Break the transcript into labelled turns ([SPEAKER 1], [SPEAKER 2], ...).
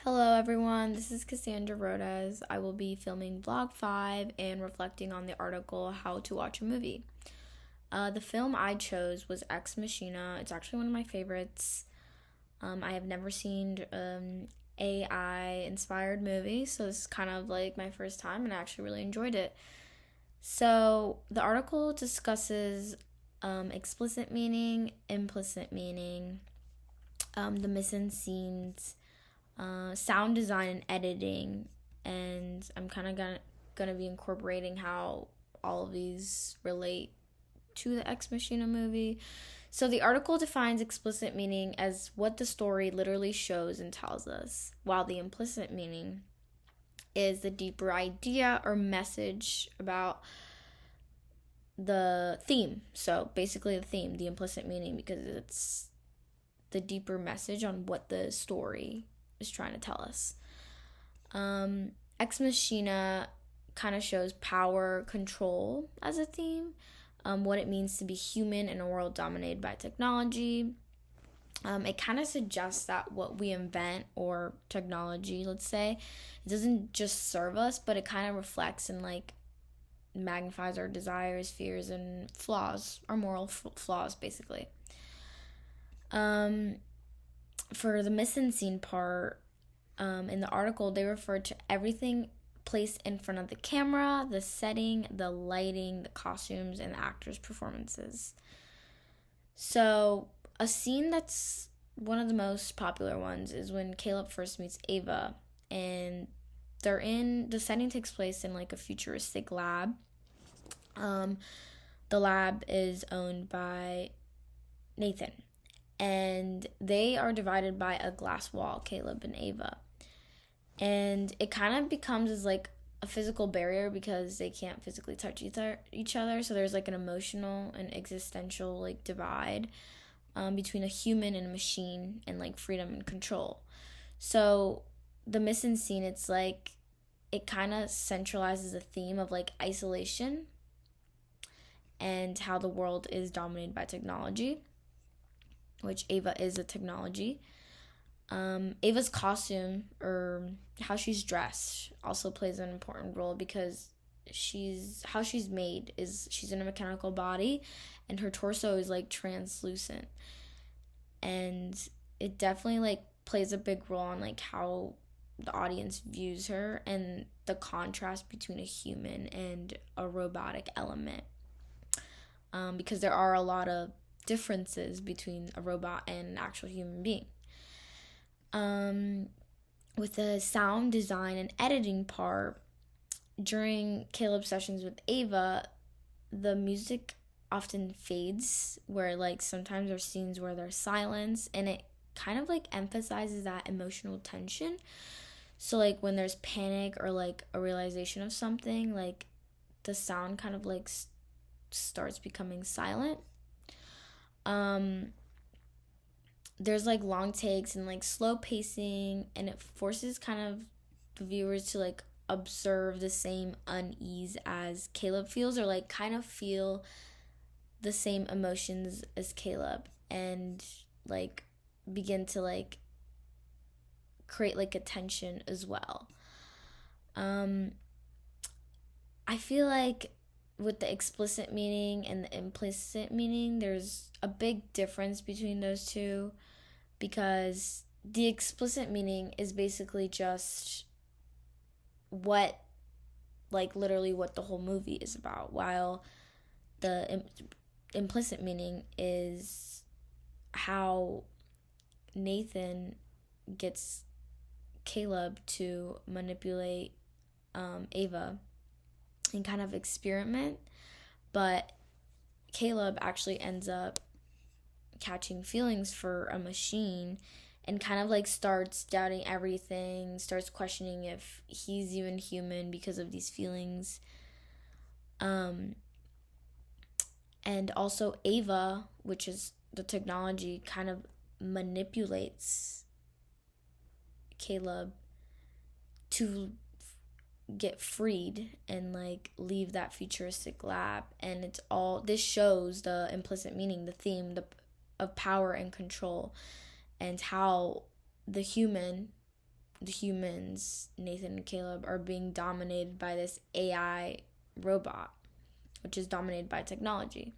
[SPEAKER 1] Hello, everyone. This is Cassandra Rodas. I will be filming Vlog 5 and reflecting on the article How to Watch a Movie. The film I chose was Ex Machina. It's actually one of my favorites. I have never seen AI inspired movie, so this is kind of like my first time, and I actually really enjoyed it. So, the article discusses explicit meaning, implicit meaning, the missing scenes, sound design and editing, and I'm kind of gonna be incorporating how all of these relate to the Ex Machina movie. So the article defines explicit meaning as what the story literally shows and tells us, while the implicit meaning is the deeper idea or message about the theme. So basically the theme, the implicit meaning, because it's the deeper message on what the story is trying to tell us. Ex Machina kind of shows power, control as a theme, what it means to be human in a world dominated by technology. It kind of suggests that what we invent, or technology, let's say, it doesn't just serve us, but it kind of reflects and like magnifies our desires, fears, and flaws, our moral flaws, basically. For the missing scene part, in the article, they referred to everything placed in front of the camera, the setting, the lighting, the costumes, and the actors' performances. So, a scene that's one of the most popular ones is when Caleb first meets Ava, and the setting takes place in like a futuristic lab. The lab is owned by Nathan, and they are divided by a glass wall, Caleb and Ava. And it kind of becomes as like a physical barrier because they can't physically touch each other. So there's like an emotional and existential like divide between a human and a machine, and like freedom and control. So the missing scene, it's like it kind of centralizes a theme of like isolation and how the world is dominated by technology, which Ava is a technology. Ava's costume, or how she's dressed, also plays an important role because she's made is she's in a mechanical body, and her torso is like translucent, and it definitely like plays a big role on like how the audience views her and the contrast between a human and a robotic element, because there are a lot of differences between a robot and an actual human being. With the sound design and editing part, during Caleb's sessions with Ava, the music often fades, where like sometimes there's scenes where there's silence, and it kind of like emphasizes that emotional tension. So like when there's panic or like a realization of something, like the sound kind of like starts becoming silent. There's like long takes and like slow pacing, and it forces kind of the viewers to like observe the same unease as Caleb feels, or like kind of feel the same emotions as Caleb, and like begin to like create like a tension as well. I feel like with the explicit meaning and the implicit meaning, there's a big difference between those two, because the explicit meaning is basically just what, like literally what the whole movie is about, while the implicit meaning is how Nathan gets Caleb to manipulate Ava and kind of experiment, but Caleb actually ends up catching feelings for a machine, and kind of like starts doubting everything, starts questioning if he's even human because of these feelings. And also Ava, which is the technology, kind of manipulates Caleb to get freed and like leave that futuristic lab. And it's all, this shows the implicit meaning, the theme, of power and control, and how the human the humans, Nathan and Caleb, are being dominated by this AI robot, which is dominated by technology.